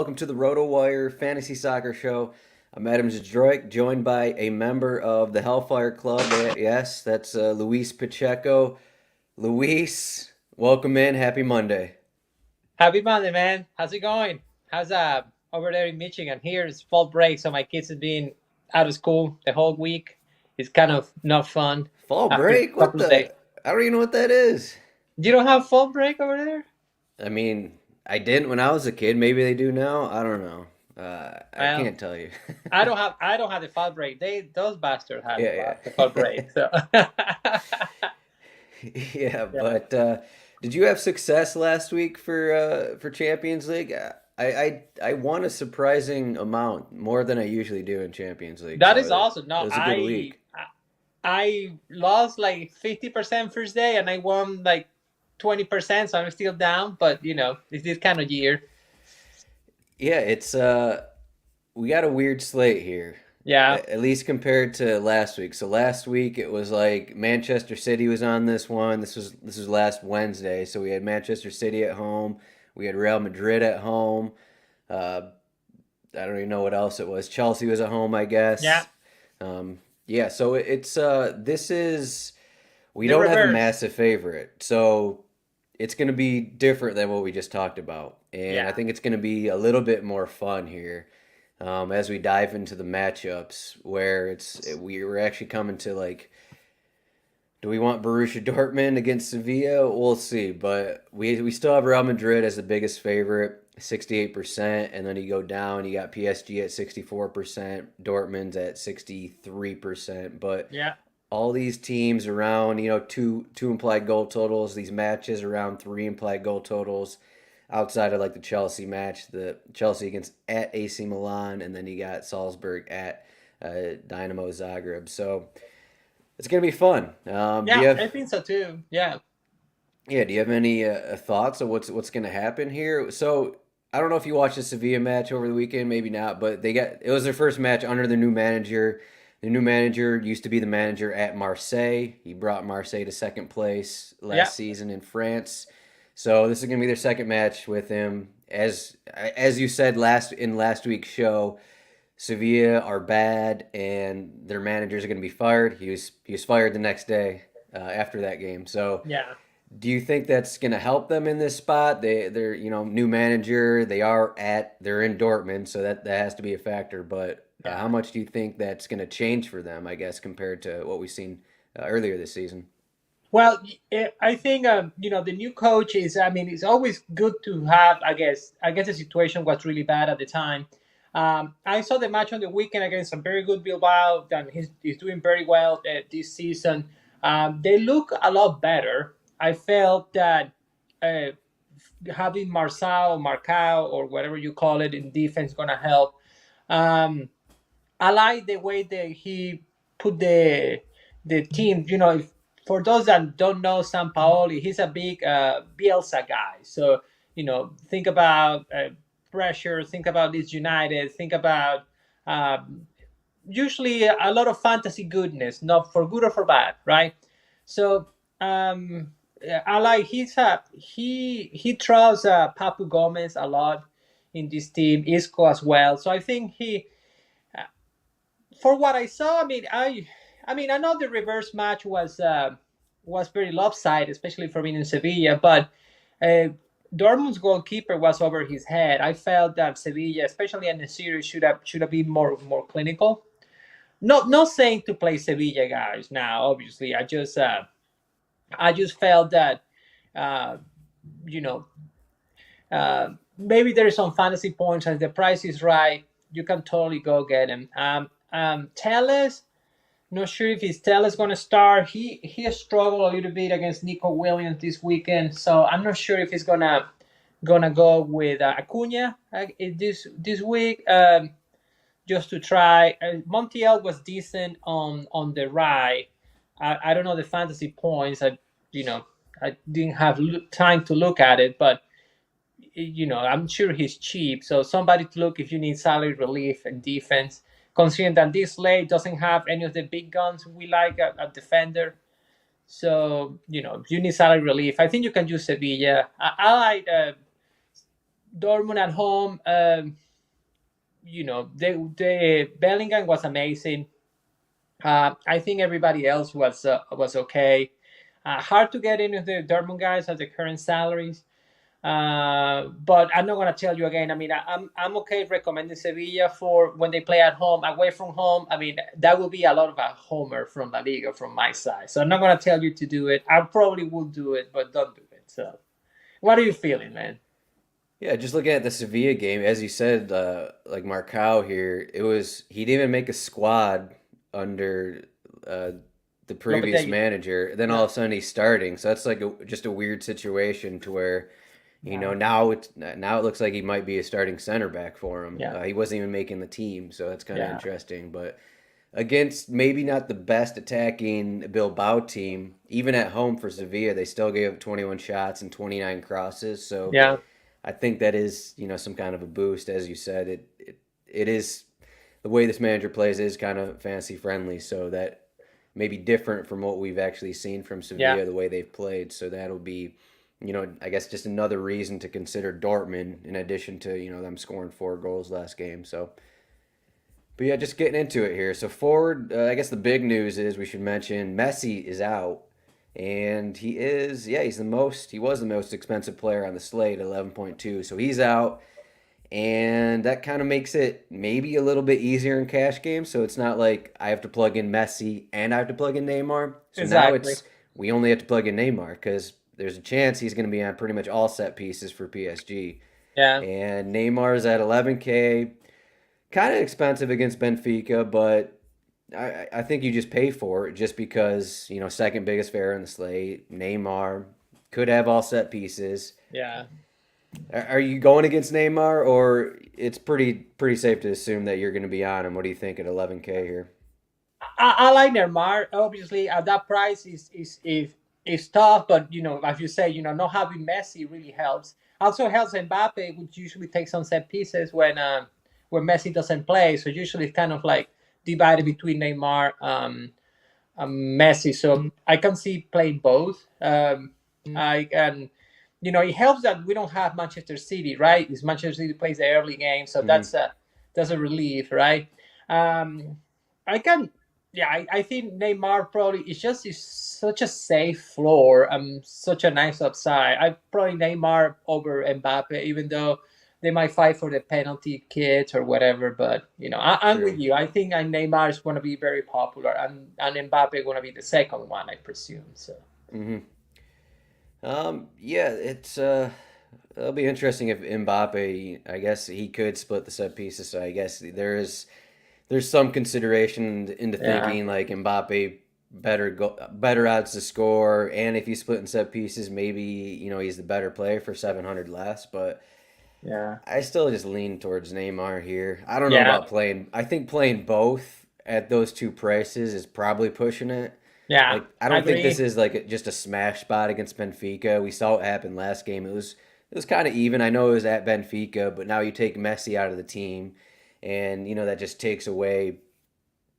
welcome to the RotoWire Fantasy Soccer Show. I'm Adam Zdroik, joined by a member of the Hellfire Club. Yes, that's Luis Pacheco. Luis, welcome in. Happy Monday. Happy Monday, man. How's it going? How's over there in Michigan? Here it's fall break, so my kids have been out of school the whole week. It's kind of not fun Fall after a break? What couple of days. the? I don't even know what that is. You don't have fall break over there? I mean, I didn't when I was a kid. Maybe they do now. I don't know. I Well, can't tell you. I don't have the fall break. Those bastards have Yeah, the fall break. So yeah, yeah. but did you have success last week for Champions League? I won a surprising amount, more than I usually do in Champions League. That So is awesome. it No, was a good I week. I lost like 50% first day and I won like 20%, so I'm still down, but it's this kind of year. Yeah, it's we got a weird slate here, Yeah. at least compared to last week. So last week it was like Manchester City was on this one. This was last Wednesday. So we had Manchester City at home. We had Real Madrid at home. Uh, I don't even know what else it was. Chelsea was at home, I Yeah. guess. Yeah, so it's this is we The don't have a reverse. massive favorite. So it's going to be different than what we just talked about. And I Yeah. think it's going to be a little bit more fun here as we dive into the matchups where we were actually coming to like, do we want Borussia Dortmund against Sevilla? We'll see. But we still have Real Madrid as the biggest favorite, 68%. And then you go down, you got PSG at 64%, Dortmund's at 63%. But Yeah. all these teams around, two implied goal totals, these matches around three implied goal totals outside of like the Chelsea match, the Chelsea against at AC Milan, and then you got Salzburg at Dynamo Zagreb. So it's gonna be fun. Do you Yeah, have I think so too. Yeah. yeah? Do you have any thoughts of what's gonna happen here? So I don't know if you watched the Sevilla match over the weekend, maybe not, but it was their first match under the new manager. The new manager used to be the manager at Marseille. He brought Marseille to second place Yeah. last season in France. So this is going to be their second match with him. As you said last week's show, Sevilla are bad and their managers are going to be fired. He was fired the next day after that game. So Yeah. do you think that's going to help them in this spot? They're new manager. They're in Dortmund, so that has to be a factor. But Yeah. how much do you think that's going to change for them? I guess compared to what we've seen earlier this season. Well, I think the new coach is. I mean, it's always good to have. I guess the situation was really bad at the time. I saw the match on the weekend against a very good Bilbao. And he's doing very well this season. They look a lot better. I felt that uh, having Marcao, or whatever you call it in defense, gonna help. Um, I like the way that he put the team. For those that don't know Paoli, he's a big Bielsa guy. So think about pressure. Think about this United. Think about um, usually a lot of fantasy goodness, not for good or for bad, right? So I like he trusts Papu Gomez a lot in this team, Isco as well. So I think for what I saw, I know the reverse match was very lopsided, especially for being in Sevilla. But uh, Dortmund's goalkeeper was over his head. I felt that Sevilla, especially in the series, should have been more clinical. Not saying to play Sevilla guys now. Obviously, I just felt that uh, you know maybe there is some fantasy points and the price is right. You can totally go get him. Telles, not sure if his Telles going to start. He struggled a little bit against Nico Williams this weekend, so I'm not sure if he's gonna go with Acuna this week. Just to try. Montiel was decent on the right. I don't know the fantasy points. You know I didn't have time to look at it, but I'm sure he's cheap. So somebody to look if you need salary relief and defense. Considering that this slate doesn't have any of the big guns we like at defender. So if you need salary relief, I think you can use Sevilla. I like Dortmund at home, the Bellingham was amazing. I think everybody else was okay. Hard to get into the Dortmund guys at the current salaries. But I'm not gonna tell you again. I mean, I'm okay recommending Sevilla for when they play at home, away from home. I mean, that will be a lot of a homer from La Liga from my side. So I'm not gonna tell you to do it. I probably will do it, but don't do it. So, what are you feeling, man? Yeah, just looking at the Sevilla game, as you said, like Marcao here, he didn't even make a squad under uh, the previous Lopetegui. manager. Then all Yeah, of a sudden he's starting, so that's like just a weird situation to where yeah, now it looks like he might be a starting center back for him. yeah, He wasn't even making the team, so that's kind of yeah, interesting. But against maybe not the best attacking Bilbao team, even at home for Sevilla, they still gave up 21 shots and 29 crosses. So yeah, I think that is, some kind of a boost, as you said. It is the way this manager plays is kind of fantasy friendly, so that may be different from what we've actually seen from yeah. Sevilla, the way they've played. So that'll be, I guess just another reason to consider Dortmund in addition to, them scoring 4 goals last game. So, but yeah, just getting into it here. So forward, I guess the big news is we should mention Messi is out. And he was the most expensive player on the slate, 11.2. So he's out. And that kind of makes it maybe a little bit easier in cash games. So it's not like I have to plug in Messi and I have to plug in Neymar. So now Exactly. we only have to plug in Neymar because there's a chance he's going to be on pretty much all set pieces for PSG. Yeah, And Neymar's at 11K, kind of expensive against Benfica, but I think you just pay for it just because, second biggest fair in the slate. Neymar could have all set pieces. yeah. Are you going against Neymar, or it's pretty safe to assume that you're going to be on him? What do you think at 11K here? I like Neymar. Obviously, at that price is tough, but as you say, not having Messi really helps. Also helps Mbappe, which usually takes on set pieces when Messi doesn't play. So usually it's kind of like divided between Neymar, Messi. So I can see playing both. I and it helps that we don't have Manchester City, right? It's Manchester City plays the early game, so Hmm. that's a relief, right? Um, I can, yeah, I think Neymar probably is such a safe floor, such a nice upside. I probably Neymar over Mbappe, even though they might fight for the penalty kits or whatever. But I'm with True. you. I think Neymar is going to be very popular, and Mbappe going to be the second one, I presume. So Hmm. Yeah, it'll be interesting if Mbappe. I guess he could split the set pieces, so I guess there's some consideration into yeah, thinking like Mbappe better odds to score, and if he's splitting set pieces, maybe he's the better player for 700 less. But yeah, I still just lean towards Neymar here. I don't know yeah, about playing. I think playing both at those two prices is probably pushing it. yeah. Like I I don't think this agree. is like just a smash spot against Benfica. We saw what happened last game. It was kind of even. I know it was at Benfica, but now you take Messi out of the team, and that just takes away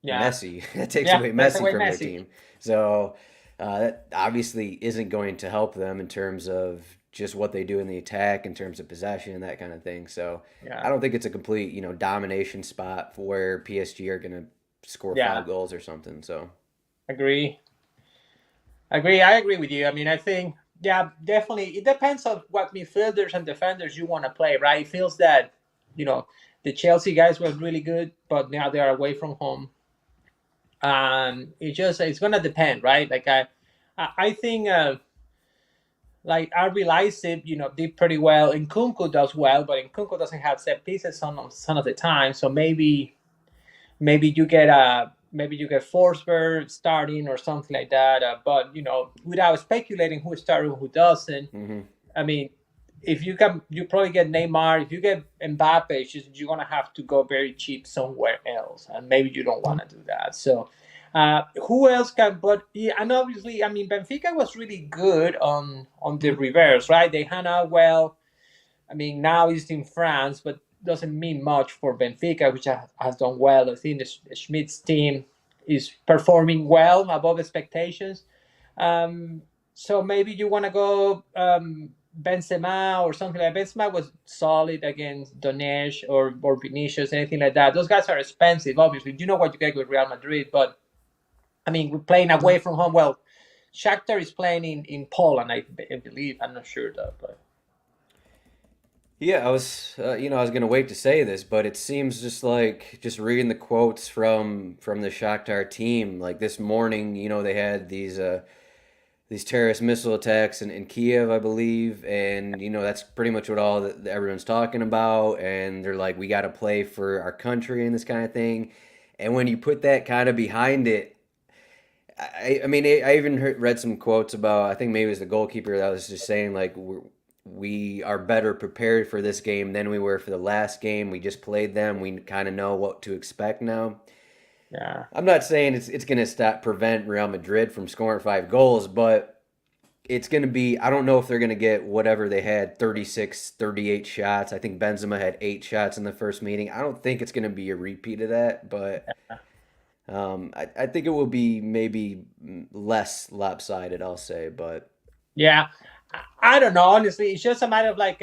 Yeah, Messi. That takes yeah. away That's Messi away from their Messi. team. So that obviously isn't going to help them in terms of just what they do in the attack, in terms of possession and that kind of thing. So I Yeah, don't think it's a complete domination spot for where PSG are going to score yeah. 5 goals or something. So. Agree. Agree. I agree with you. I mean, I think, yeah, definitely. It depends on what midfielders and defenders you want to play, right? It feels that, you know, the Chelsea guys were really good, but now they are away from home. It's gonna depend, right? Like I think like RB Leipzig, did pretty well. And Kunku does well, but Kunku doesn't have set pieces some of the time. So maybe you get Forsberg starting or something like that. But without speculating who started and who doesn't, Hmm. I mean, if you probably get Neymar. If you get Mbappe, you're gonna have to go very cheap somewhere else, and maybe you don't want to do that. So, who else can? But yeah, and obviously, I mean, Benfica was really good on the reverse, right? They hung out well. I mean, now he's in France, but doesn't mean much for Benfica, which has done well. I think the Schmidt's team is performing well above expectations. Um, so maybe you want to go. Benzema or something like Benzema was solid against Donetsk or Vinicius, anything like that. Those guys are expensive, obviously. You know what you get with Real Madrid, but I mean, we're playing away from home. Well, Shakhtar is playing in Poland, I believe. I'm not sure though, but Yeah, I was gonna wait to say this, but it seems just like just reading the quotes from the Shakhtar team, like this morning, they had these terrorist missile attacks in Kiev, I believe, and that's pretty much what all everyone's talking about, and they're like, we got to play for our country and this kind of thing, and when you put that kind of behind it, I mean, I even read some quotes about, I think maybe it was the goalkeeper that was just saying like we are better prepared for this game than we were for the last game. We just played them. We kind of know what to expect now. yeah, I'm not saying it's going to prevent Real Madrid from scoring 5 goals, but it's going to be, I don't know if they're going to get whatever they had, 36, 38 shots. I think Benzema had 8 shots in the first meeting. I don't think it's going to be a repeat of that, but I think it will be maybe less lopsided, I'll say, but yeah. I don't know. Honestly, it's just a matter of like,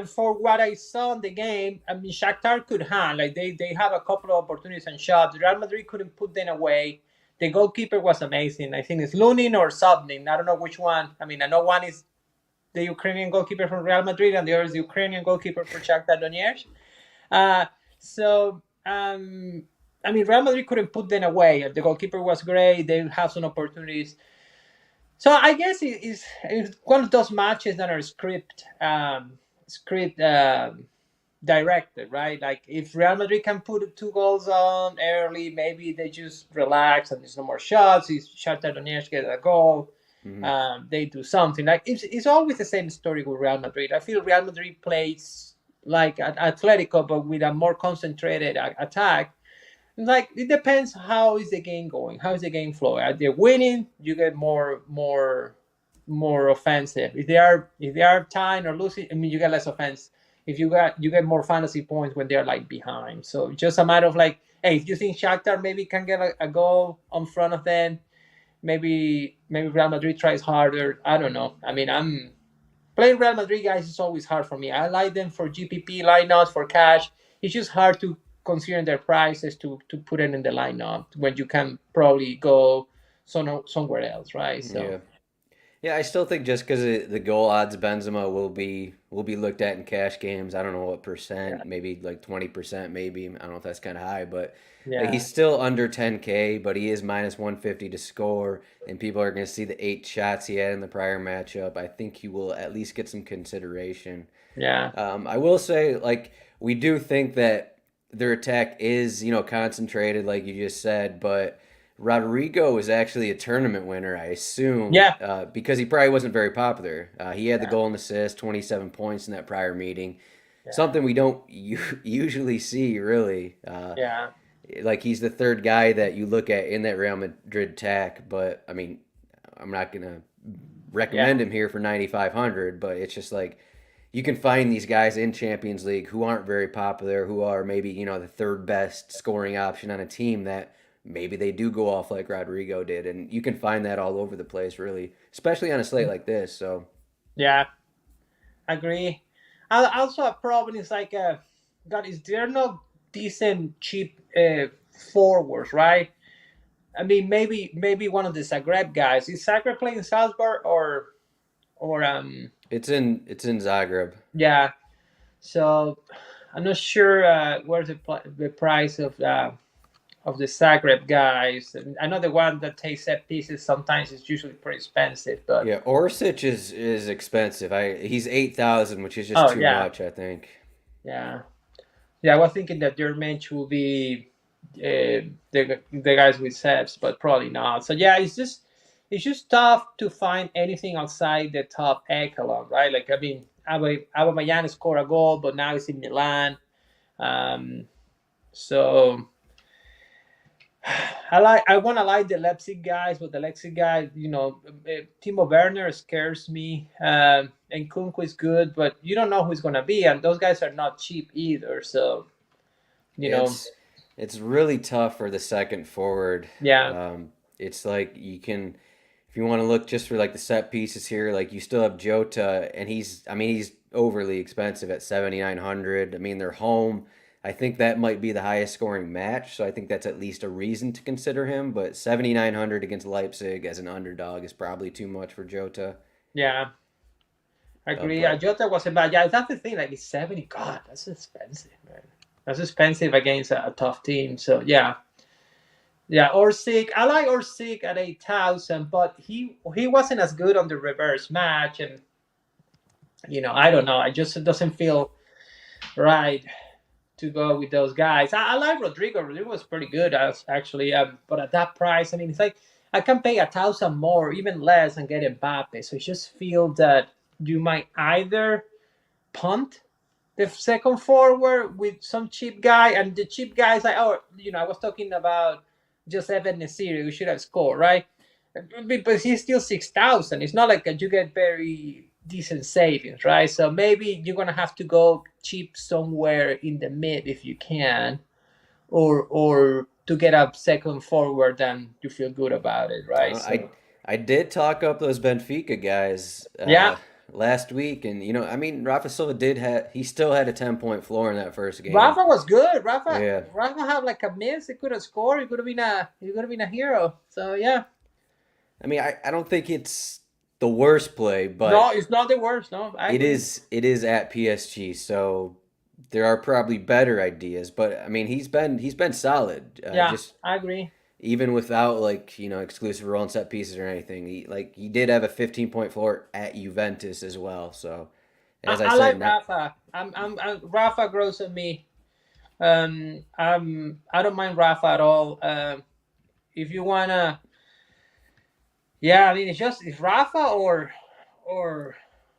for what I saw in the game, I mean, Shakhtar could hand like they have a couple of opportunities and shots. Real Madrid couldn't put them away. The goalkeeper was amazing. I think it's Lunin or Sobnin. I don't know which one. I mean, I know one is the Ukrainian goalkeeper from Real Madrid, and the other is the Ukrainian goalkeeper for Shakhtar Donetsk. Uh, so, I mean, Real Madrid couldn't put them away. The goalkeeper was great. They have some opportunities. So I guess it's one of those matches that are script directed, right? Like if Real Madrid can put 2 goals on early, maybe they just relax and there's no more shots. If Shakhtar Donetsk get a goal, mhm. they do something. Like it's always the same story with Real Madrid. I feel Real Madrid plays like Atletico, but with a more concentrated attack. Like it depends how is the game going, how is the game flow. Are they winning? You get more offensive. If they are tying or losing, I mean you get less offense. If you get more fantasy points when they're like behind. So just a matter of like, hey, if you think Shakhtar maybe can get a goal on front of them, maybe Real Madrid tries harder. I don't know. I mean, I'm playing Real Madrid guys is always hard for me. I like them for GPP lineups for cash. It's just hard to consider their prices to put it in the lineup when you can probably go somewhere else, right? So Yeah. Yeah, I still think just because the goal odds Benzema will be looked at in cash games. I don't know what yeah, percent, maybe like 20%, maybe. I don't know if that's kind of high, but like yeah, he's still under 10K, but he is minus 150 to score, and people are going to see the 8 shots he had in the prior matchup. I think he will at least get some consideration. yeah, I will say, like, we do think that their attack is, concentrated, like you just said, but Rodrigo is actually a tournament winner, I assume, yeah, because he probably wasn't very popular. He had the yeah, goal and assist, 27 points in that prior meeting. yeah, Something we don't usually see, really. yeah, Like, he's the third guy that you look at in that Real Madrid attack, but, I mean, I'm not going to yeah, recommend him here for 9,500, but it's just like you can find these guys in Champions League who aren't very popular, who are maybe, the third best scoring option on a team that maybe they do go off like Rodrigo did. And you can find that all over the place, really, especially on a slate like this. So, yeah. Agree. Also, a problem is like, God, is there no decent cheap forwards, right? I mean, maybe one of the Zagreb guys. Is Zagreb playing Salzburg or it's in Zagreb. yeah? So I'm not sure where's the price of the Zagreb guys. I know the one that takes set pieces sometimes is usually pretty expensive, but Yeah, Orsic is expensive. He's 8,000, which is just oh too yeah, much, I think. yeah, yeah. I was thinking that their bench will be the guys with Sebs, but probably not. So yeah, it's just tough to find anything outside the top echelon, right? Like I mean, Aubameyang scored a goal, but now he's in Milan. Um, so I want to like the Leipzig guys, but the Leipzig guys, Timo Werner scares me, and Kunku is good, but you don't know who's gonna be, and those guys are not cheap either. So you Yeah, know, it's really tough for the second forward. yeah, It's like if you want to look just for like the set pieces here, like you still have Jota, and he's overly expensive at 7,900. I mean, they're home. I think that might be the highest scoring match, so I think that's at least a reason to consider him. But 7,900 against Leipzig as an underdog is probably too much for Jota. Yeah, I agree. But Jota wasn't bad. Yeah, that's the thing. Like, it's 70. God, that's expensive, man. That's expensive against a tough team. So, yeah. Yeah, Orsic. I like Orsic at 8,000, but he wasn't as good on the reverse match. And, I don't know. It doesn't feel right to go with those guys. I like Rodrigo. Rodrigo was pretty good, actually. But at that price, I mean, it's like I can pay 1,000 more, even less, and get Mbappe. So I just feel that you might either punt the second forward with some cheap guy, and the cheap guys like, I was talking about just Evan Nesiri, who should have scored, right? But he's still 6,000. It's not like you get very decent savings, right? So maybe you're gonna have to go cheap somewhere in the mid if you can, or to get a second forward and you feel good about it, right? I So I did talk up those Benfica guys yeah, last week, and I mean, Rafa Silva he still had a 10-point floor in that first game. Rafa was good. Rafa Yeah. Rafa had like a miss. He could have scored. He could have been a hero. So yeah. I mean, I don't think it's the worst play, No, but it's not the worst. No, I it agree. is at PSG, so there are probably better ideas. But I mean, he's been solid. Yeah, Just I agree. even without like exclusive role and set pieces or anything, he did have a 15-point floor at Juventus as well. So as I I said, like not Rafa. Rafa grows on me. I don't mind Rafa at all. If you wanna, yeah, I mean, it's Rafa or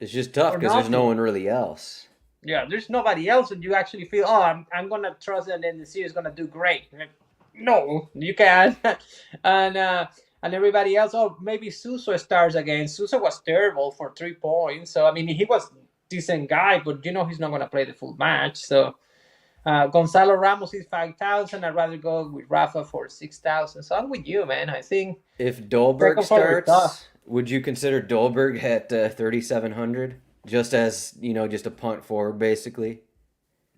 it's just tough or because there's no nothing. one really else. Yeah, there's nobody else, and you actually feel, I'm gonna trust that, and the series gonna do great. Like, no, you can't. and and everybody else, maybe Suso stars again. Suso was terrible for 3 points. So I mean, he was decent guy, but he's not gonna play the full match. So Gonzalo Ramos is 5,000. I'd rather go with Rafa for 6,000. So I'm with you, man. I think If Dolberg second forward is tough. starts, would you consider Dolberg at 3,700 just as just a punt forward basically?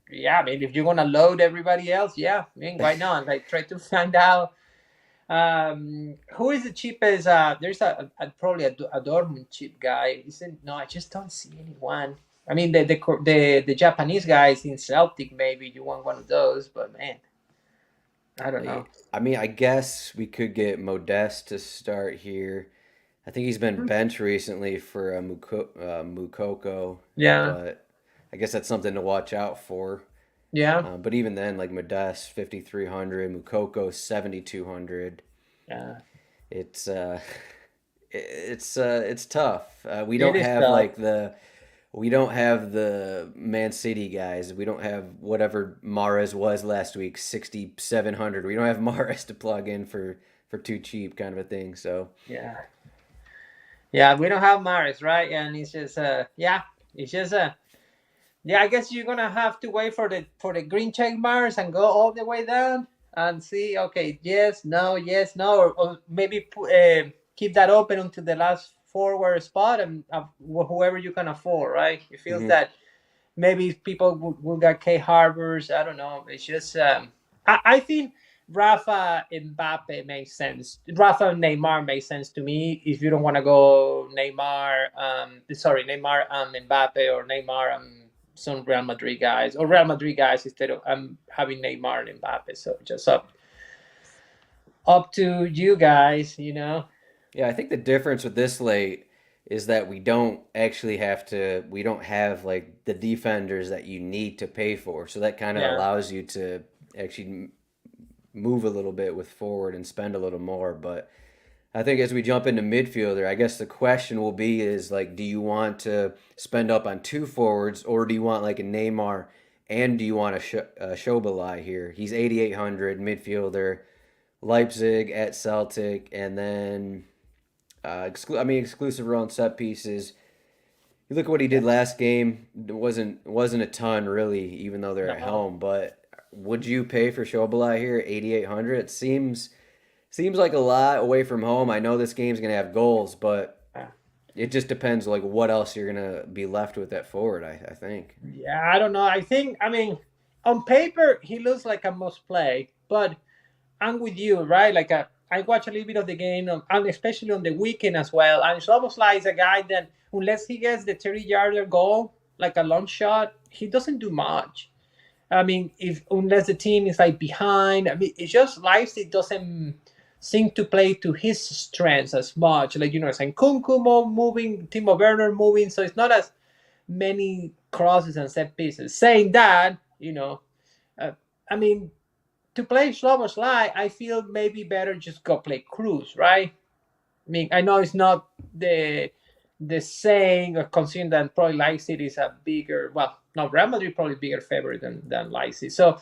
Yeah, I mean, if you're gonna load everybody else, yeah, I mean, why not? Like, try to find out who is the cheapest. There's probably a Dortmund cheap guy. Isn't No, I just don't see anyone. I mean, the Japanese guys in Celtic. Maybe you want one of those, but man, I don't know. I mean, I guess we could get Modeste to start here. I think he's been benched recently for Mukoko, Yeah, but I guess that's something to watch out for. yeah, But even then, like Modeste, 5,300, Mukoko, 7,200. yeah. It's it's tough. It is tough. We don't have the Man City guys. We don't have whatever Mahrez was last week, 6,700. We don't have Mahrez to plug in for too cheap kind of a thing. So Yeah, yeah. We don't have Maris, right? And it's just yeah, it's just yeah. I guess you're gonna have to wait for the green check marks and go all the way down and see. Okay, yes, no, or maybe keep that open until the last forward spot and whoever you can afford. Right? It feels mhm. that maybe people will get K Harbors. I don't know. It's just I think Rafa Mbappe makes sense. Rafa and Neymar makes sense to me. If you don't want to go Neymar Mbappe, or Neymar some Real Madrid guys, or Real Madrid guys instead of having Neymar and Mbappe. So just up to you guys. Yeah, I think the difference with this slate is that we don't have like the defenders that you need to pay for. So that kind of Yeah. allows you to actually move a little bit with forward and spend a little more. But I think as we jump into midfielder, I guess the question will be is like, do you want to spend up on two forwards, or do you want like a Neymar, and do you want a Shobalai here? He's 8,800 midfielder, Leipzig at Celtic, and then exclusive run set pieces. You look at what he did last game. It wasn't a ton really, even though they're at No. home. But would you pay for Shobalai here, 8,800? It seems seems like a lot away from home. I know this game's gonna have goals, but Uh, it just depends like what else you're gonna be left with at forward. I think. Yeah, I don't know. I mean, on paper he looks like a must play, but I'm with you, right? I watch a little bit of the game, and especially on the weekend as well. And Szoboszlai is a guy that unless he gets the 30-yarder goal, like a long shot, he doesn't do much. I mean, if unless the team is like behind, I mean, it's just Leipzig doesn't seem to play to his strengths as much. Like it's Nkunku moving, Timo Werner moving, so it's not as many crosses and set pieces. Saying that, uh, I mean, to play Szoboszlai, I feel maybe better just go play Cruz, right? I mean, I know it's not the same, considering that probably Leipzig is a bigger, well, no, Real Madrid probably bigger favorite than Leipzig. So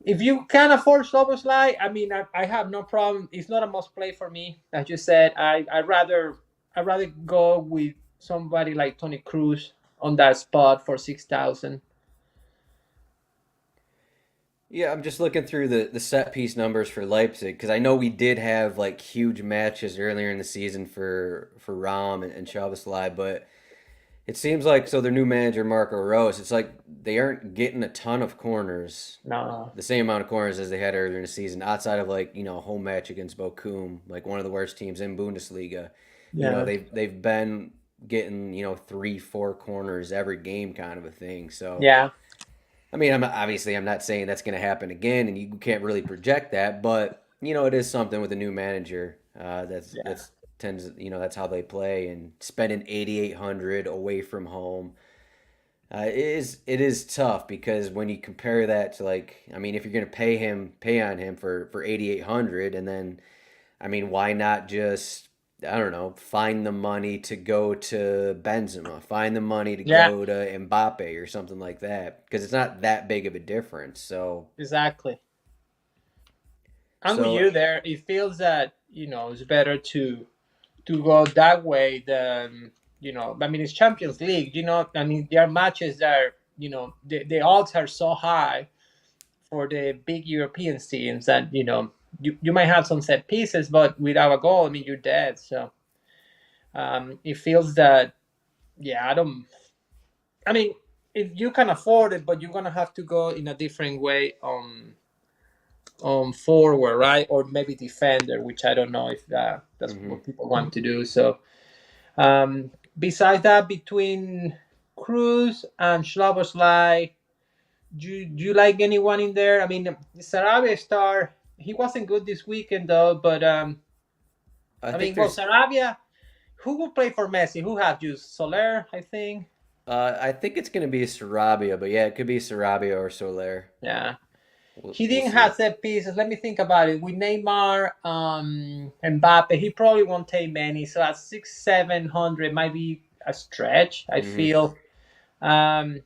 if you can afford Szoboszlai, I mean, I have no problem. It's not a must play for me. As you said, I rather go with somebody like Tony Cruz on that spot for 6,000. Yeah, I'm just looking through the set piece numbers for Leipzig because I know we did have like huge matches earlier in the season for Ram and Shabasli, but it seems like so their new manager Marco Rose, it's like they aren't getting a ton of corners, No, the same amount of corners as they had earlier in the season, outside of like a home match against Bochum, like one of the worst teams in Bundesliga. yeah, They've been getting 3, 4 corners every game, kind of a thing. So. yeah, I mean, I'm not saying that's going to happen again, and you can't really project that, but it is something with a new manager. yeah, That's tends that's how they play, and spending 8,800 away from home. It is tough because when you compare that to like, I mean, if you're going to pay on him for 8,800, and then I mean, why not just, I don't know, find the money to go to Benzema, find the money to yeah, go to Mbappe or something like that? Because it's not that big of a difference. exactly. I'm with So you there. It feels that it's better to go that way than I mean, it's Champions League. I mean, there are matches that are, the odds are so high for the big European teams that you might have some set pieces, but without a goal, I mean, you're dead. So it feels that yeah, I don't. I mean, if you can afford it, but you're gonna have to go in a different way on forward, right? Or maybe defender, which I don't know if that's mhm. what people want to do. So besides that, between Cruz and Szoboszlai, do you like anyone in there? I mean, Sarabia star, he wasn't good this weekend though, but I I think mean, well, there's, Sarabia, who will play for Messi? Who have you? Soler, I think. I think it's going to be Sarabia, but yeah, it could be Sarabia or Soler. Yeah. He We'll didn't see. have set pieces. Let me think about it. With Neymar, Mbappe, he probably won't take many. So at 600, 700 might be a stretch. I Hmm. feel. Um,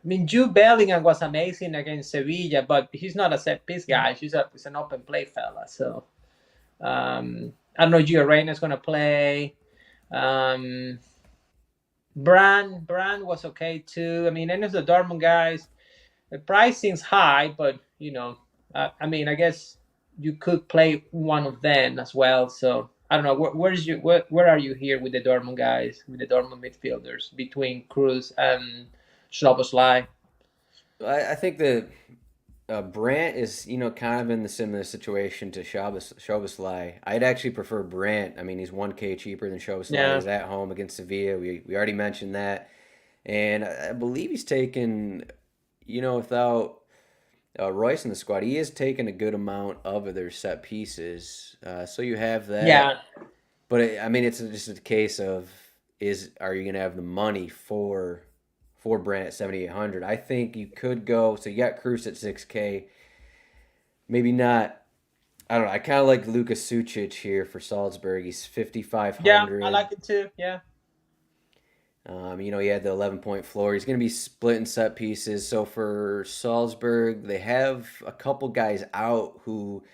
I mean, Jude Bellingham was amazing against Sevilla, but he's not a set piece guy. He's an open play fella. So I don't know. Gio Reyna's going to play. Um, Brand was okay too. I mean, any of the Dortmund guys. The price seems high, but I mean, I guess you could play one of them as well. So I don't know. Where are you here with the Dortmund guys, with the Dortmund midfielders between Cruz and Szoboszlai? I think that Brant is, kind of in the similar situation to Szoboszlai. I'd actually prefer Brant. I mean, he's 1K cheaper than Szoboszlai. Yeah. He's at home against Sevilla. We already mentioned that. And I believe he's taken, without Royce in the squad, he is taking a good amount of their set pieces. So you have that. Yeah. But I mean, it's just a case of are you going to have the money for Brand at 7,800? I think you could go. So you got Cruz at 6K. Maybe not. I don't know. I kind of like Lucas Sucic here for Salzburg. He's Yeah, I 5,500. like it too. Yeah. He had the 11-point floor. He's going to be splitting set pieces. So for Salzburg, they have a couple guys out who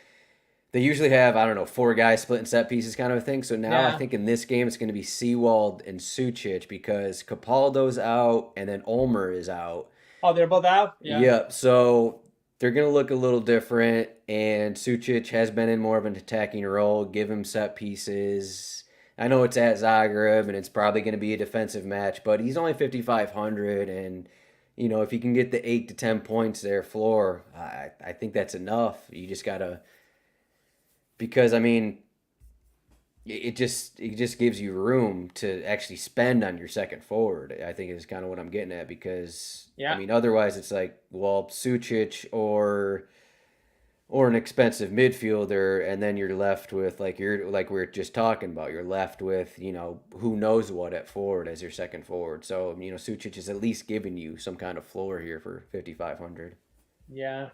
they usually have, I don't know, 4 guys splitting set pieces kind of a thing. So now I Yeah. think in this game it's going to be Seawald and Sucic because Capaldo's out and then Ulmer is out. Oh, they're both out. Yeah. Yep. So they're going to look a little different, and Sucic has been in more of an attacking role. Give him set pieces. I know it's at Zagreb, and it's probably going to be a defensive match, but he's only 5,500, and if you can get the 8 to 10 points there floor, I think that's enough. You just gotta because I mean it just gives you room to actually spend on your second forward. I think is kind of what I'm getting at because I Yeah. mean otherwise it's like well Sucic or an expensive midfielder, and then you're left with like we are just talking about. You're left with who knows what at forward as your second forward. So Sucic is at least giving you some kind of floor here for 5,500. Yeah.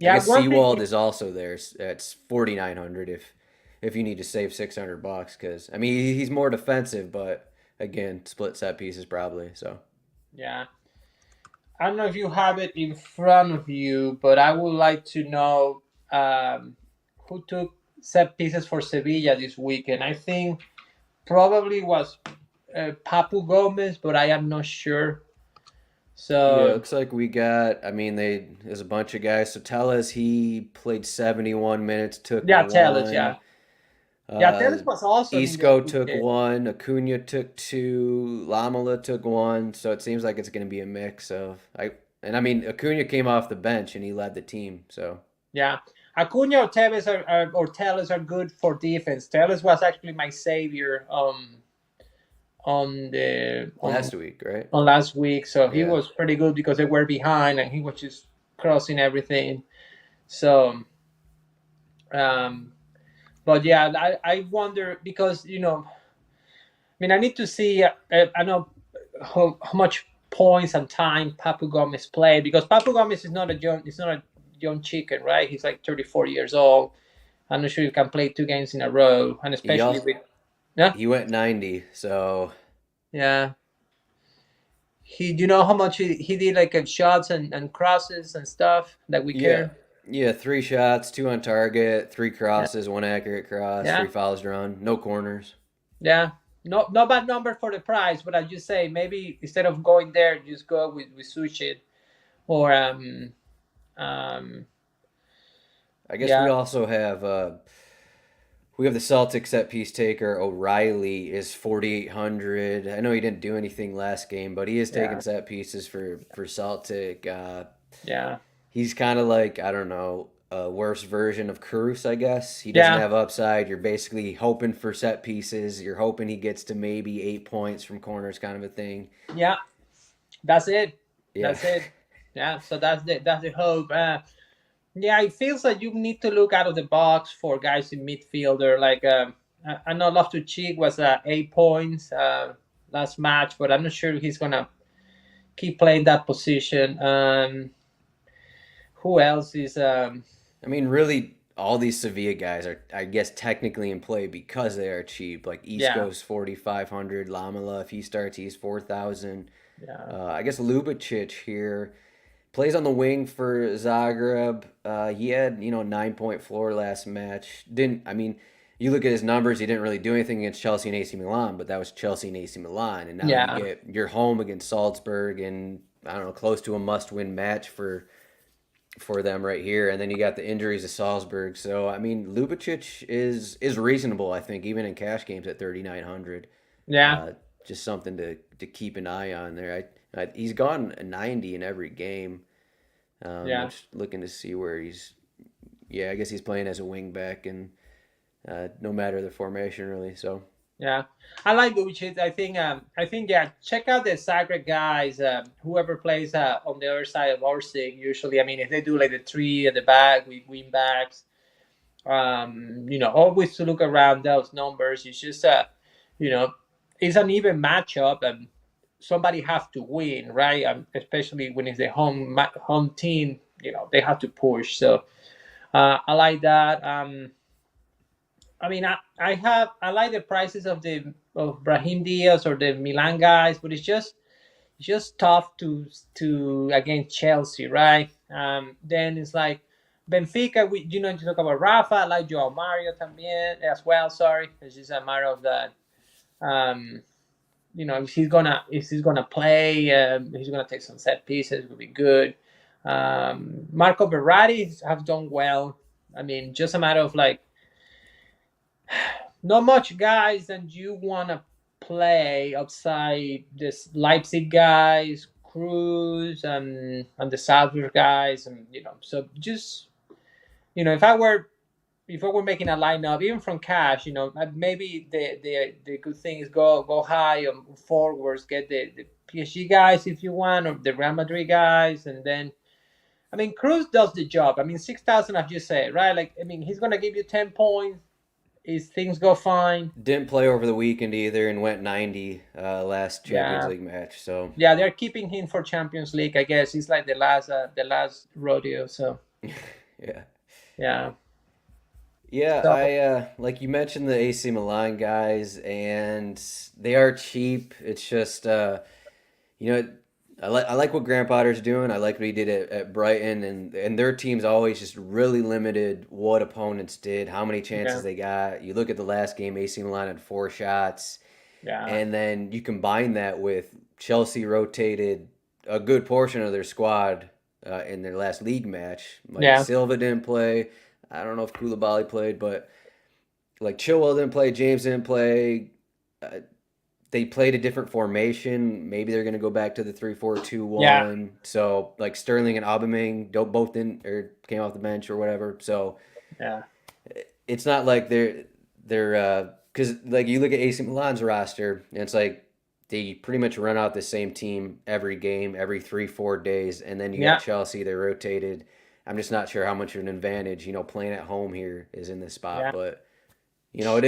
I Yeah. guess One thing. Seawald is also there. It's 4,900 if you need to save $600 because I mean he's more defensive, but again split set pieces probably. So Yeah. I don't know if you have it in front of you, but I would like to know who took set pieces for Sevilla this weekend. I think probably was Papu Gomez, but I am not sure. yeah, it So looks like we got. I mean, there's a bunch of guys. So Tellez, he played 71 minutes, took yeah, tell us. Yeah, one. yeah, tell Uh, us was awesome in the Isco took weekend. one. Acuna took two. Lamela took one. So it seems like it's going to be a mix of. I mean, Acuna came off the bench and he led the team. So Yeah, Acuna or Tevez or Tellez are good for defense. Tellez was actually my savior on the last week, right? on last week, so he Yeah. was pretty good because they were behind and he was just crossing everything. So, um, but yeah, I wonder because I mean, I need to see. I know how much points and time Papu Gomez played because Papu Gomez is not a young. It's not a young chicken, right? He's like 34 years old. I'm not sure you can play 2 games in a row, and He especially also with yeah, he went 90. So yeah. He, do you know how much he did like shots and crosses and stuff that we yeah. care? Yeah, 3 shots, two on target, three Yeah, crosses, one accurate cross, three yeah, fouls drawn, no corners. yeah. Not bad number for the price, but I just say maybe instead of going there, just go with sushi or um I guess we yeah, also have we have the Celtics set piece taker. O'Reilly is 4,800. I know he didn't do anything last game, but he is taking yeah, set pieces for Celtic. yeah, He's kind of like I don't know a worse version of Cruz, I guess. He doesn't yeah, have upside. You're basically hoping for set pieces. You're hoping he gets to maybe 8 points from corners, kind of a thing. yeah. That's it. Yeah. That's it. Yeah. So that's the hope. Yeah, it feels like you need to look out of the box for guys in midfielder. Like I know Loftus Cheek was 8 points last match, but I'm not sure he's gonna keep playing that position. Who else is? I mean, really, all these Sevilla guys are, I guess, technically in play because they are cheap. Like Yeah, Isco's 4,500, Lamela, if he starts, he's 4,000. yeah, I guess Lubicic here plays on the wing for Zagreb. He had 9 point floor last match. Didn't I mean? You look at his numbers. He didn't really do anything against Chelsea and AC Milan, but that was Chelsea and AC Milan, and now yeah, you're home against Salzburg, and I don't know, close to a must-win match for them right here. And then you got the injuries to Salzburg. So I mean, Lubicic is reasonable. I think even in cash games at 3,900, yeah, uh, just something to keep an eye on there. He's gone a 90 in every game. I'm yeah. just looking to see where he's. Yeah, I guess he's playing as a wing back, and no matter the formation really. So Yeah, I like Lucic. I think yeah. Check out the Zagreb guys. Whoever plays on the other side of our thing. Usually, I mean, if they do like the three at the back with wing backs, always to look around those numbers. It's just you know, it's an even matchup, and somebody have to win, right? Especially when it's the home team. They have to push. So I like that. I mean, I like the prices of Brahim Diaz or the Milan guys, but it's just tough to against Chelsea, right? Then it's like Benfica. To talk about Rafa. I like Joao Mario también as well. Sorry, it's just a matter of that. Um, if he's gonna play, he's gonna take some set pieces. It would be good. Marco Berratti have done well. I mean, just a matter of like not much guys that you want to play outside this Leipzig guys, Cruz, and the Salzburg guys, and so just if I were making a lineup, even from cash, maybe the good thing is go high on forwards, get the PSG guys if you want, or the Real Madrid guys, and then I mean Cruz does the job. I mean 6,000, as you say, right? Like I mean he's gonna give you 10 points if things go fine. Didn't play over the weekend either and went 90 last Champions Yeah, League match. So yeah, they're keeping him for Champions League. I guess it's like the last rodeo. So yeah. yeah, Yeah, so I like you mentioned the AC Milan guys, and they are cheap. It's just you know, I like what Graham Potter's doing. I like what he did at Brighton, and their team's always just really limited what opponents did, how many chances yeah, they got. You look at the last game, AC Milan had 4 shots, yeah, and then you combine that with Chelsea rotated a good portion of their squad in their last league match. Like yeah, Silva didn't play. I don't know if Koulibaly played, but like Chilwell didn't play, James didn't play. Uh, they played a different formation. Maybe they're going to go back to the 3-4-2-1. yeah, So like Sterling and Aubameyang don't both in or came off the bench or whatever. So yeah, it's not like they're because like you look at AC Milan's roster and it's like they pretty much run out the same team every game every 3-4 days, and then you got yeah, Chelsea, they're rotated. I'm just not sure how much of an advantage playing at home here is in this spot, yeah. but it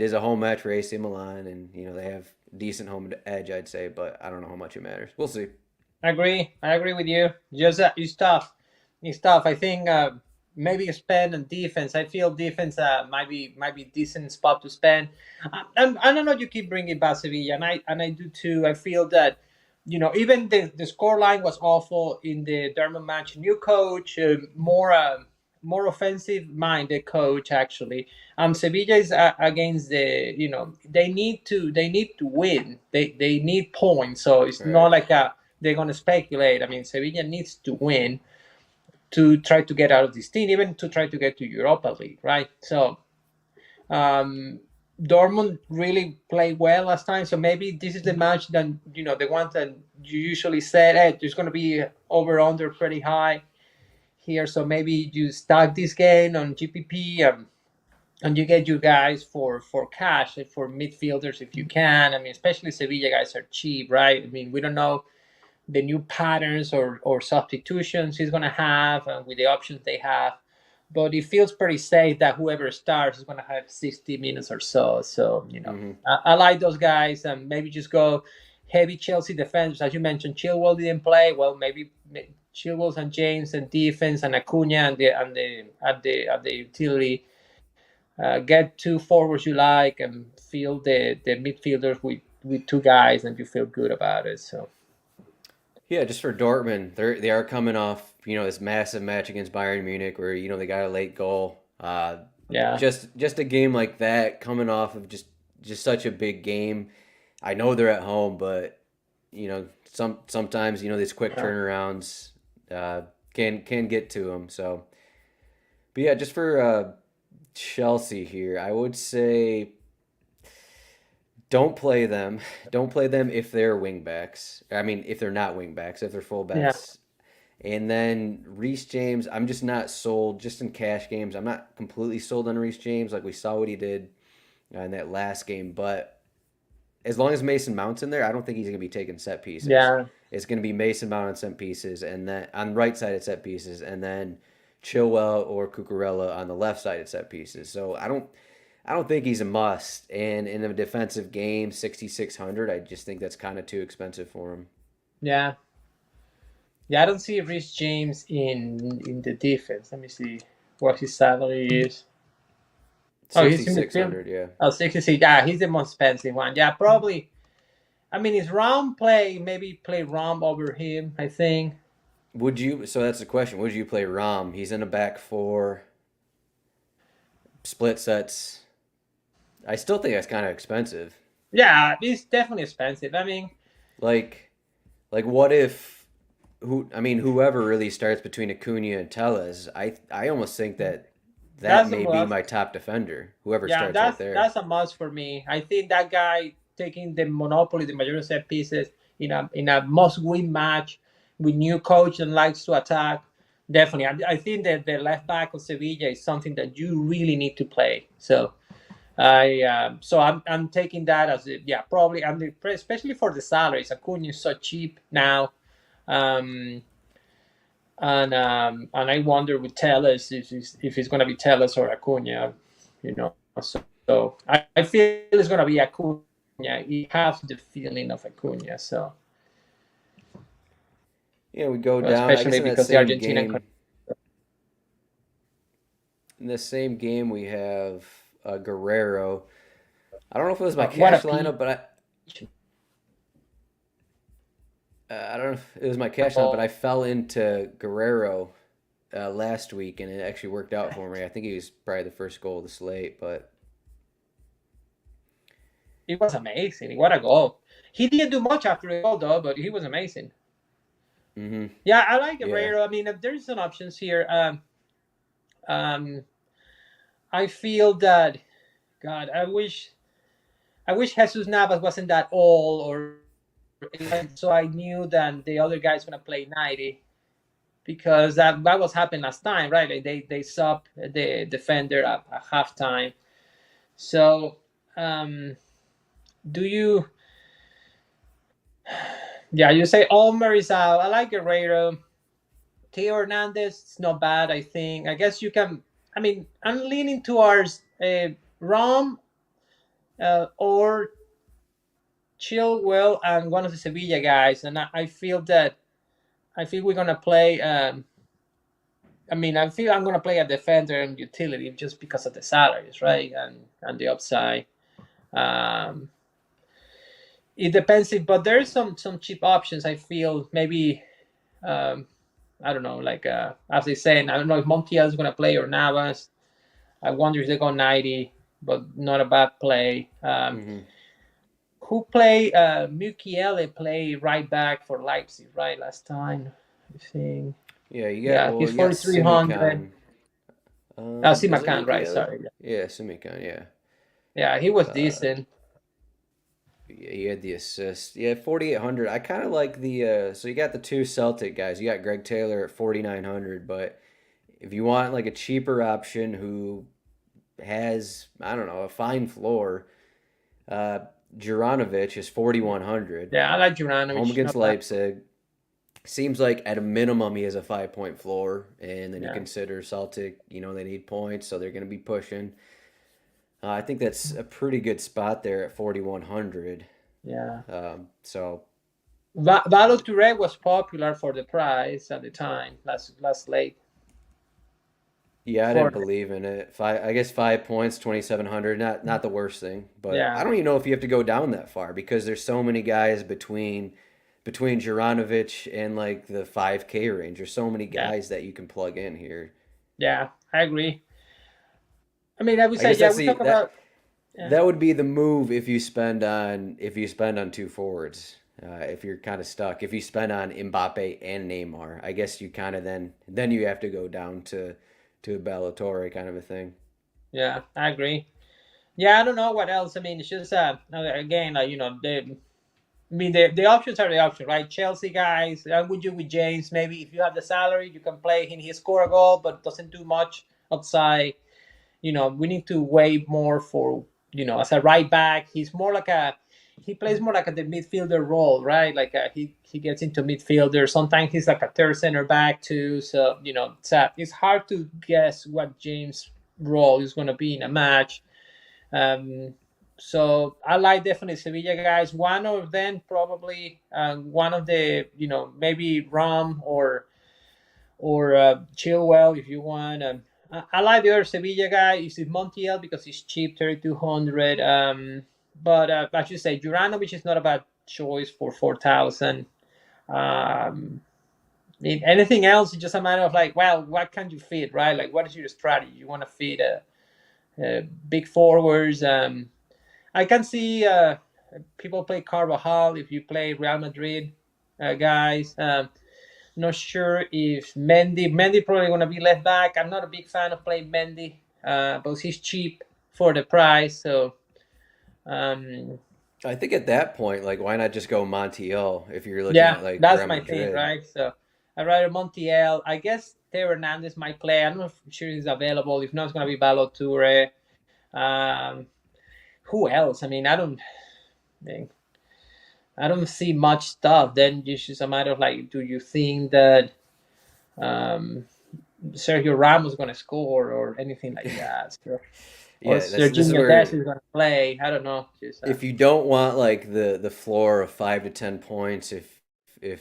is a home match for AC Milan, and they have decent home edge, I'd say, but I don't know how much it matters. We'll see. I agree with you. Just it's tough. It's tough. I think maybe spend on defense. I feel defense might be decent spot to spend. I don't know. You keep bringing back Sevilla, and I do too. I feel that even the score line was awful in the Dortmund match. New coach, more offensive minded coach actually. Sevilla is against they need to win. They need points. So it's Right. not like they're going to speculate. I mean, Sevilla needs to win to try to get out of this team, even to try to get to Europa League, right? So um, Dortmund really played well last time, so maybe this is the match that the ones that you usually said, hey, there's going to be over under pretty high here. So maybe you stack this game on GPP, and you get you guys for cash for midfielders if you can. I mean, especially Sevilla guys are cheap, right? I mean, we don't know the new patterns or substitutions he's going to have and with the options they have. But it feels pretty safe that whoever starts is going to have 60 minutes or so. So, Mm-hmm. I like those guys, and maybe just go heavy Chelsea defense. As you mentioned, Chilwell didn't play. Well, maybe Chilwell and James and defense and Acuna and the utility. Get two forwards you like and fill the midfielders with two guys, and you feel good about it. So, Yeah, just for Dortmund, they are coming off this massive match against Bayern Munich where they got a late goal. yeah. Just a game like that, coming off of just such a big game. I know they're at home, but sometimes these quick Yeah. turnarounds uh, can get to them. So, but yeah, just for Chelsea here, I would say don't play them. Don't play them if they're wingbacks. I mean, if they're not wingbacks, if they're Yeah. fullbacks. And then Reece James, I'm just not sold. Just in cash games, I'm not completely sold on Reece James. Like we saw what he did in that last game, but as long as Mason Mount's in there, I don't think he's going to be taking set pieces. Yeah. It's going to be Mason Mount on set pieces, and then on right side at set pieces, and then Chilwell or Cucurella on the left side at set pieces. So I don't think he's a must. And in a defensive game, 6,600, I just think that's kind of too expensive for him. Yeah. Yeah. I don't see Rhys James in the defense. Let me see what his salary is. Oh, he's in midfield. 6,600, yeah. Oh, 66. Yeah, he's the most expensive one. Yeah, probably. I mean, is Rom play? Maybe play Rom over him. I think. So that's the question. Would you play Rom? He's in a back four, split sets. I still think that's kind of expensive. Yeah, he's definitely expensive. I mean, Like, what if? whoever really starts between Acuna and Tellez, I almost think that That's a may be must. my top defender. Whoever Yeah, starts right there. that's a must for me. I think that guy taking the monopoly, the majority of set pieces in a must-win match with new coach and likes to attack. Definitely, I think that the left back of Sevilla is something that you really need to play. So I'm taking that as yeah, probably, and especially for the salaries. Acuna is so cheap now. Um, and I wonder with Tellez if it's going to be Tellez or Acuna, you know. I feel it's going to be Acuna. He has the feeling of Acuna, so Yeah, we go down. I guess especially in that because the same Argentinian. game. In the same game, we have Guerrero. I don't know if it was my What a cash peach! lineup, but I don't know if it was my cash lineup, but I fell into Guerrero last week, and it actually worked out for me. I think he was probably the first goal of the slate, but It was amazing. What a goal! He didn't do much after the goal though, but he was amazing. hmm Yeah, I like yeah, Guerrero. I mean, there's some options here. Um, I feel that God, I wish Jesus Navas wasn't that old, or so I knew that the other guy's gonna play 90, because that was happening last time, right? Like they sub the defender at halftime. So um, do you? Yeah, you say Olmer is out. I like Guerrero. Theo Hernandez, it's not bad. I think. I guess you can. I mean, I'm leaning towards Rom or Chilwell and one of the Sevilla guys, and I feel that I feel we're gonna play. I mean, I feel I'm gonna play a defender and utility just because of the salaries, right, and the upside. Um, it depends, but there's some cheap options. I feel maybe um, I don't know, like as they say, I don't know if Montiel is gonna play or Navas. I wonder if they go 90, but not a bad play. hmm Who play Mukiele play right back for Leipzig, right? Last time, I think. yeah. Yeah, he's You got 4,300. Simicon. Is it Simakan, right? Mukiele? Sorry. Yeah, Simicon. Yeah. Yeah, he was Uh, decent. yeah, he had the assist. Yeah, 4,800. I kind of like the. So you got the two Celtic guys. You got Greg Taylor at 4,900, but if you want like a cheaper option who has, I don't know, a fine floor, uh, Juranovic is 4,100. Yeah, I like Home Juranovic. against Not bad. Leipzig. Seems like at a minimum he has a 5 point floor, and then you Yeah, consider Celtic, they need points, so they're going to be pushing. I think that's a pretty good spot there at 4,100. yeah. So Valo Touré was popular for the price at the time, last late. yeah, I didn't For believe in it. I guess 5 points, 2,700. Not the worst thing, but I yeah, don't even know if you have to go down that far because there's so many guys between Juranovic and like the 5K range. There's so many yeah, guys that you can plug in here. yeah. I agree. I mean, I would I say guess yeah. that's We the talk about yeah, that would be the move if you spend on two forwards. If you're kind of stuck, if you spend on Mbappe and Neymar, I guess you kind of then you have to go down to a Ballatore kind of a thing. yeah. I agree. Yeah, I don't know what else. I mean, it's just again, I mean, the options are the options, right? Chelsea guys, I would you with James. Maybe if you have the salary, you can play him. He score a goal, but doesn't do much outside. We need to weigh more for as a right back. He plays more like the midfielder role, right? Like he gets into midfielder. Sometimes he's like a third center back too. So it's hard to guess what James' role is going to be in a match. Um, so I like definitely Sevilla guys. One of them probably one of the maybe Rom or Chilwell if you want. I like the other Sevilla guy. Is it Montiel because he's cheap, 3,200. But I should say Juranovic is not a bad choice for 4,000. Anything else is just a matter of like, well, what can you fit, right? Like, what is your strategy? You want to fit big forwards. I can see people play Carvajal if you play Real Madrid guys. Not sure if Mendy probably going to be left back. I'm not a big fan of playing Mendy, but he's cheap for the price. So um, I think at that point, like, why not just go Montiel if you're looking yeah, at like that's Real my thing, Madrid? right? So I rather Montiel. I guess Theo Hernandez might play. I'm not sure he's available. If not, it's going to be Balotelli. Um, who else? I mean, I don't see much stuff. Then it's just a matter of like, do you think that um, Sergio Ramos is going to score or anything like that? Or Yeah, this is Serginho Dest where is going to play. I don't know. Just if you don't want like the floor of 5 to 10 points, if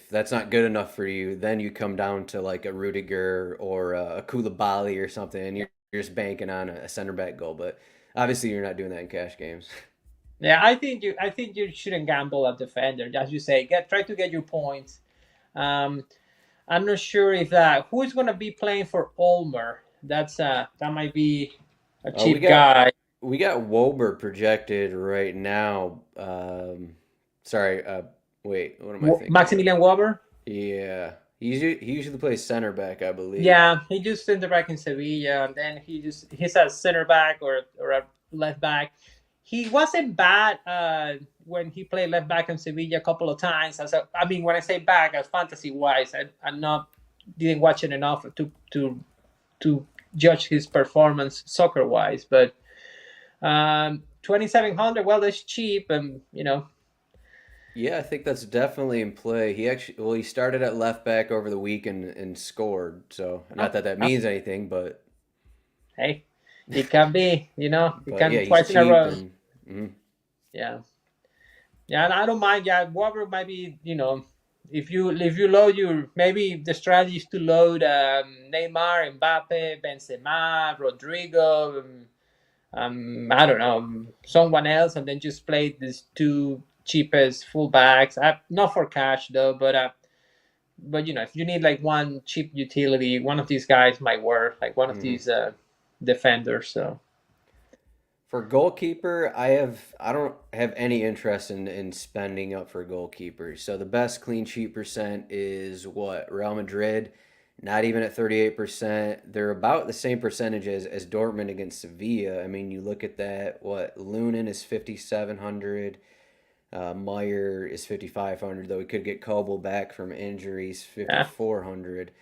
that's not good enough for you, then you come down to like a Rudiger or a Koulibaly or something, and you're just banking on a center back goal. But obviously, you're not doing that in cash games. yeah, I think you shouldn't gamble at defender. As you say, try to get your points. Um, I'm not sure if that who is going to be playing for Ulmer. That might be a We cheap got guy. Wober projected right now. Sorry, wait, what am I thinking of? Maximilian Weber. Yeah, he usually plays center back, I believe. Yeah, he just center back in Sevilla, and then he's a center back or a left back. He wasn't bad when he played left back in Sevilla a couple of times. I mean, when I say back, as fantasy wise, I'm not didn't watch it enough to judge his performance soccer wise. But 2,700, well, that's cheap, and Yeah, I think that's definitely in play. He started at left back over the week and scored. So not oh, that that oh, means anything, hey, it can be, it but can yeah, be he's twice in a cheap row. and mhm. Yeah. Yeah, and I don't mind. Yeah, Weber might be. If you load your maybe the strategy is to load Neymar, Mbappe, Benzema, Rodrigo. I don't know someone else, and then just play these two cheapest fullbacks. Not for cash though, but if you need like one cheap utility, one of these guys might work. Like one of Mhm. these defenders. So For goalkeeper, I don't have any interest in spending up for goalkeepers. So the best clean sheet percent is what? Real Madrid, not even at 38%. They're about the same percentage as Dortmund against Sevilla. I mean, you look at that, what? Lunin is 5,700. Meyer is 5,500, though he could get Koble back from injuries, yeah, 5,400.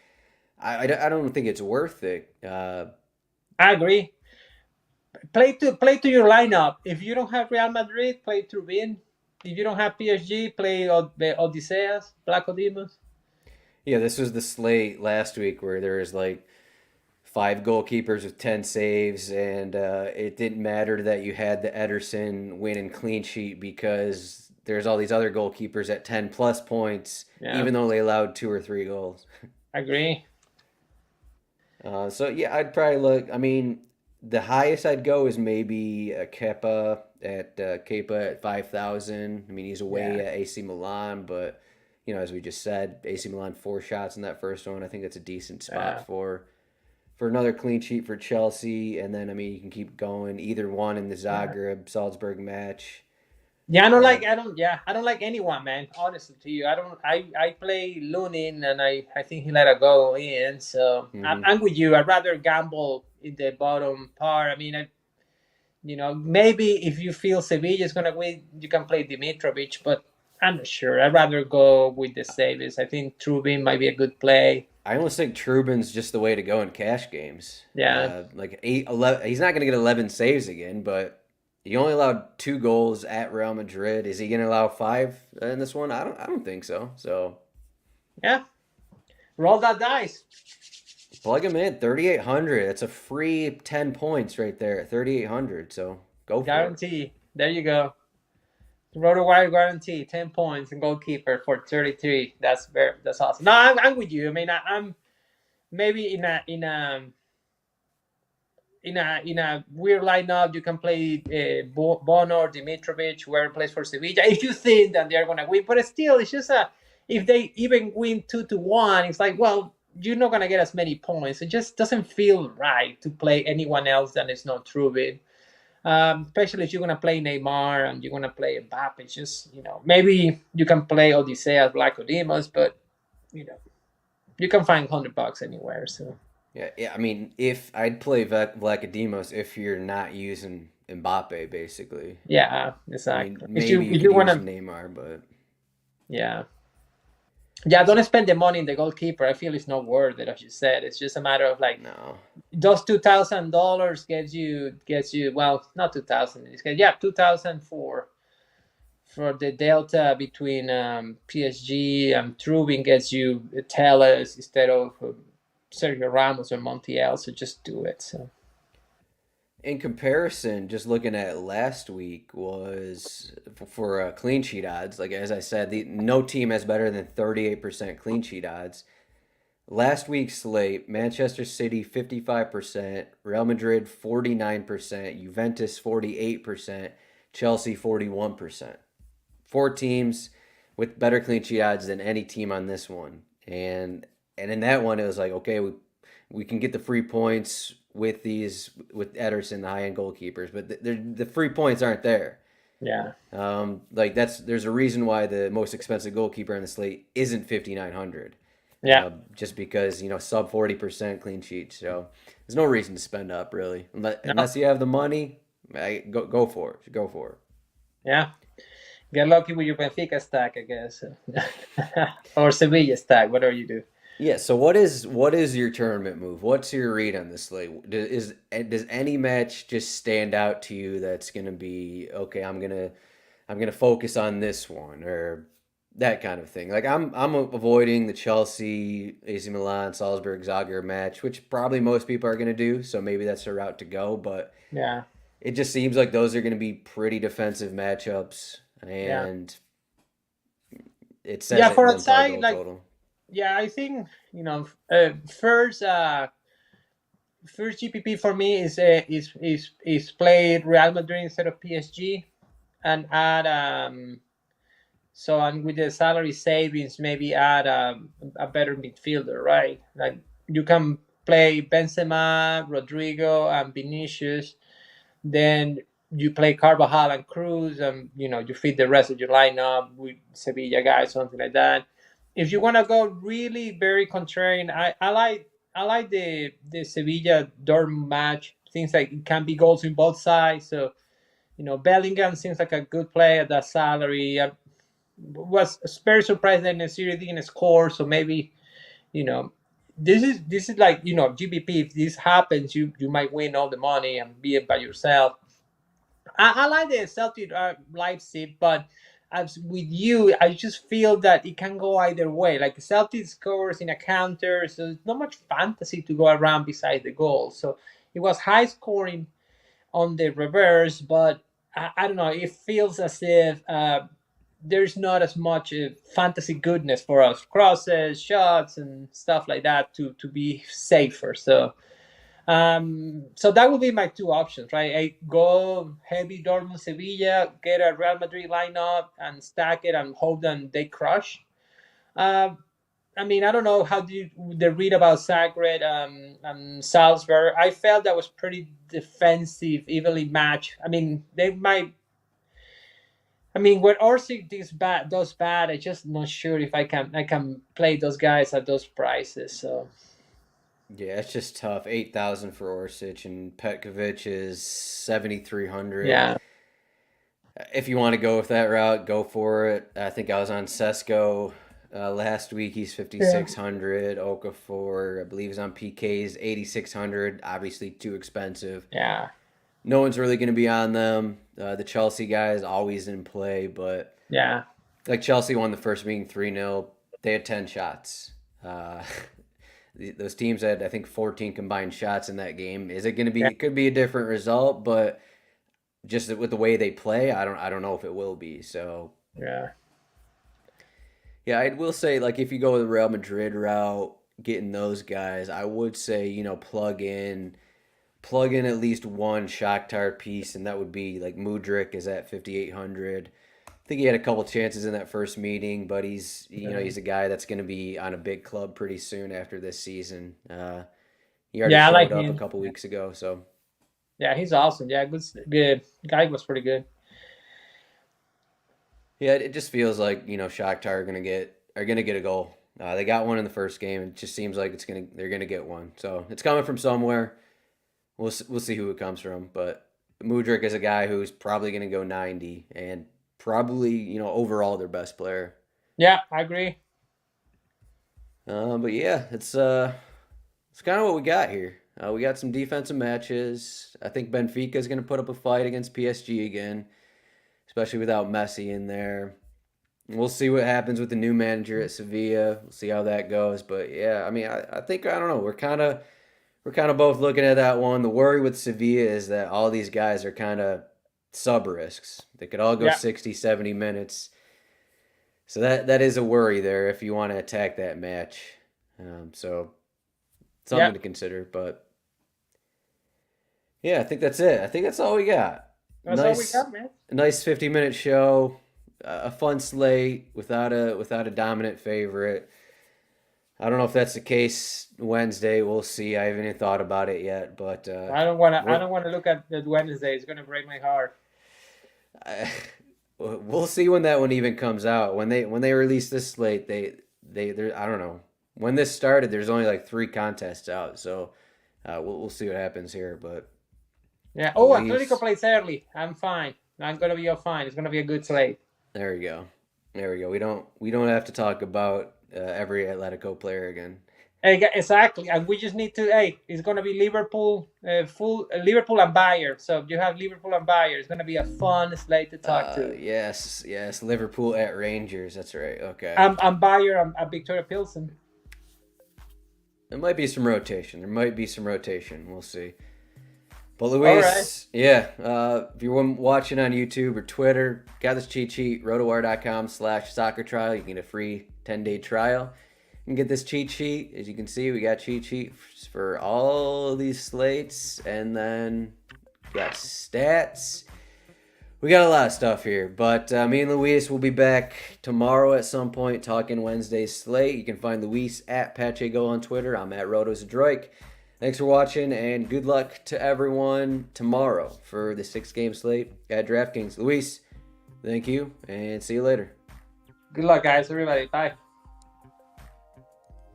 I don't think it's worth it. I agree. Play to your lineup. If you don't have Real Madrid, play Turbin. If you don't have PSG, play Odysseas, Black Odimus. Yeah, this was the slate last week where there was like five goalkeepers with 10 saves, and it didn't matter that you had the Ederson win and clean sheet because there's all these other goalkeepers at 10 plus points, Yeah, even though they allowed two or three goals. agree. So yeah, I'd probably look. I mean, the highest I'd go is maybe a Kepa at 5,000. I mean, he's away Yeah, at AC Milan, but as we just said, AC Milan 4 shots in that first one. I think that's a decent spot uh, for another clean sheet for Chelsea, and then I mean you can keep going either one in the yeah. Zagreb Salzburg match. Yeah, Uh, I don't like anyone, man. Honestly, to you, I play Lunin, and I think he let a go in. So mhm. I'm with you. I'd rather gamble in the bottom part. I mean, maybe if you feel Sevilla is gonna win, you can play Dimitrovic, but I'm not sure. I'd rather go with the savings. I think Trubin might be a good play. I almost think Trubin's just the way to go in cash games. Yeah, Like 8, 11. He's not going to get 11 saves again, but he only allowed 2 goals at Real Madrid. Is he going to allow five in this one? I don't think so. So yeah. Roll that dice. plug him in. 3,800. That's a free 10 points right there at 3,800. So go for it. Guarantee. There you go. RotoWire guarantee 10 points and goalkeeper for 33. That's awesome. No, I'm with you. I mean, I'm maybe in a weird lineup. You can play Bono or Dimitrovic, whoever plays for Sevilla. If you think that they're gonna win, but still, it's just if they even win 2-1, it's like, well, you're not gonna get as many points. It just doesn't feel right to play anyone else that is not Trubin. Especially if you're gonna play Neymar and you're gonna play Mbappe. It's just maybe you can play Odysseas, Black Odimas, but you know you can find $100 anywhere. So Yeah, yeah. I mean, if I'd play Vlachodimos if you're not using Mbappe, basically. yeah, I mean, exactly. maybe you If you could want use to, Neymar, but yeah. Yeah, so, don't spend the money in the goalkeeper. I feel it's not worth it, as you said. It's just a matter of like no. those $2,000 gets you well, not 2,000 in this case. Yeah, 2,000 for the delta between PSG and Trubin gets you Tellez instead of Sergio Ramos or Montiel. So just do it. So In comparison, just looking at last week was for clean sheet odds. Like as I said, no team has better than 38% clean sheet odds. Last week's slate: Manchester City 55%, Real Madrid 49%, Juventus 48%, Chelsea 41%. Four teams with better clean sheet odds than any team on this one. And in that one, it was like, okay, we can get the free points with these with Ederson, the high end goalkeepers, but the free points aren't there. yeah, Like there's a reason why the most expensive goalkeeper on the slate isn't 5,900. yeah, Just because sub 40% clean sheet. So there's no reason to spend up really, no, unless you have the money. Go for it. Go for it. yeah. Get lucky with your Benfica stack, I guess, or Sevilla stack, whatever you do. Yeah. So what is your tournament move? What's your read on this slate? Does any match just stand out to you that's gonna be okay? I'm gonna focus on this one or that kind of thing. Like I'm avoiding the Chelsea, AC Milan, Salzburg, Zagreb match, which probably most people are gonna do. So maybe that's a route to go. But Yeah, it just seems like those are gonna be pretty defensive matchups, yeah, and it says yeah. it in For the a implied side, goal like total. yeah, I think first GPP for me is play Real Madrid instead of PSG and add so and with the salary savings maybe add a better midfielder, right? Like you can play Benzema, Rodrigo, and Vinicius. Then you play Carvajal and Cruz, and you feed the rest of your lineup with Sevilla guys, something like that. If you want to go really very contrarian, I like the Sevilla Dortmund match. Things like it can be goals in both sides. So Bellingham seems like a good play at that salary. I was very surprised that Nesiri didn't score. So maybe you know this is like GBP. If this happens, you might win all the money and be it by yourself. I like the Celtic Leipzig, but as with you, I just feel that it can go either way. Like Celtic scores in a counter, so there's not much fantasy to go around beside the goal. So it was high scoring on the reverse, but I don't know. It feels as if there's not as much fantasy goodness for us crosses, shots, and stuff like that to be safer. So that would be my two options, right? I go heavy Dortmund, Sevilla, get a Real Madrid lineup and stack it and hope that they crush. Uh, I mean, I don't know how do you the read about Zagreb and Salzburg. I felt that was pretty defensive, evenly matched. I mean, they might. I mean, when Orsic does bad, I just not sure if I can play those guys at those prices. So Yeah, it's just tough. 8,000 for Orsic and Petkovic is 7,300. yeah, If you want to go with that route, go for it. I think I was on Sesko last week. He's yeah, 5,600. Okafor, I believe, is on PK's 8,600. Obviously, too expensive. yeah, No one's really going to be on them. The Chelsea guy is always in play, but yeah, like Chelsea won the first meeting 3-0. They had 10 shots. Uh, those teams had, I think, 14 combined shots in that game. Is it going to be? yeah, It could be a different result, but just with the way they play, I don't know if it will be. So yeah. yeah, I will say like if you go the Real Madrid route, getting those guys, I would say plug in at least one Shakhtar piece, and that would be like Mudrik is at 5,800. I think he had a couple chances in that first meeting, but he's a guy that's going to be on a big club pretty soon after this season. He already Yeah, I like showed up a him. couple weeks ago, so Yeah, he's awesome. Yeah, good, good. Guy was pretty good. yeah, it just feels like Shakhtar are gonna get a goal. They got one in the first game. It just seems like they're gonna get one. So it's coming from somewhere. We'll see who it comes from. But Mudryk is a guy who's probably gonna go 90 and probably overall their best player. Yeah, I agree. But yeah, it's kind of what we got here. We got some defensive matches. I think Benfica is going to put up a fight against PSG again, especially without Messi in there. We'll see what happens with the new manager at Sevilla. We'll see how that goes. But yeah, I mean, I think I don't know. We're kind of both looking at that one. The worry with Sevilla is that all these guys are kind of sub risks. They could all go Yeah, 60, 70 minutes. So that is a worry there if you want to attack that match. So yeah. something to consider. But yeah, I think that's it. I think that's all we got. That's all we got, man. A nice 50-minute show, a fun slate without a dominant favorite. I don't know if that's the case Wednesday. We'll see. I haven't even thought about it yet, but I don't wanna. I we'll don't wanna look at that Wednesday. It's gonna break my heart. I, we'll see when that one even comes out. When they release this slate, they I don't know. When this started, there's only like 3 contests out, so we'll see what happens here. But Yeah. Oh, Atletico Luis, plays early. I'm fine. I'm gonna be all fine. It's gonna be a good slate. there we go. There we go. We don't have to talk about every Atletico player again. Exactly, and we just need to. Hey, it's gonna be Liverpool, full Liverpool and Bayern. So you have Liverpool and Bayern. It's gonna be a fun slate to talk to. Yes, yes. Liverpool at Rangers. That's right. Okay. I'm Bayern. I'm Victoria Pilsen. There might be some rotation. There might be some rotation. We'll see. But All right. Luis, yeah, if you're watching on YouTube or Twitter, got this cheat sheet, rotowire.com/soccer trial. You can get a free 10-day trial. You can get this cheat sheet. As you can see, we got cheat sheets for all of these slates. And then we got stats. We got a lot of stuff here. But me and Luis will be back tomorrow at some point talking Wednesday's slate. You can find Luis at Pacheco on Twitter. I'm at Zdroik. Thanks for watching, and good luck to everyone tomorrow for the 6-game slate at DraftKings. Luis, thank you, and see you later. Good luck, guys. Everybody. Bye.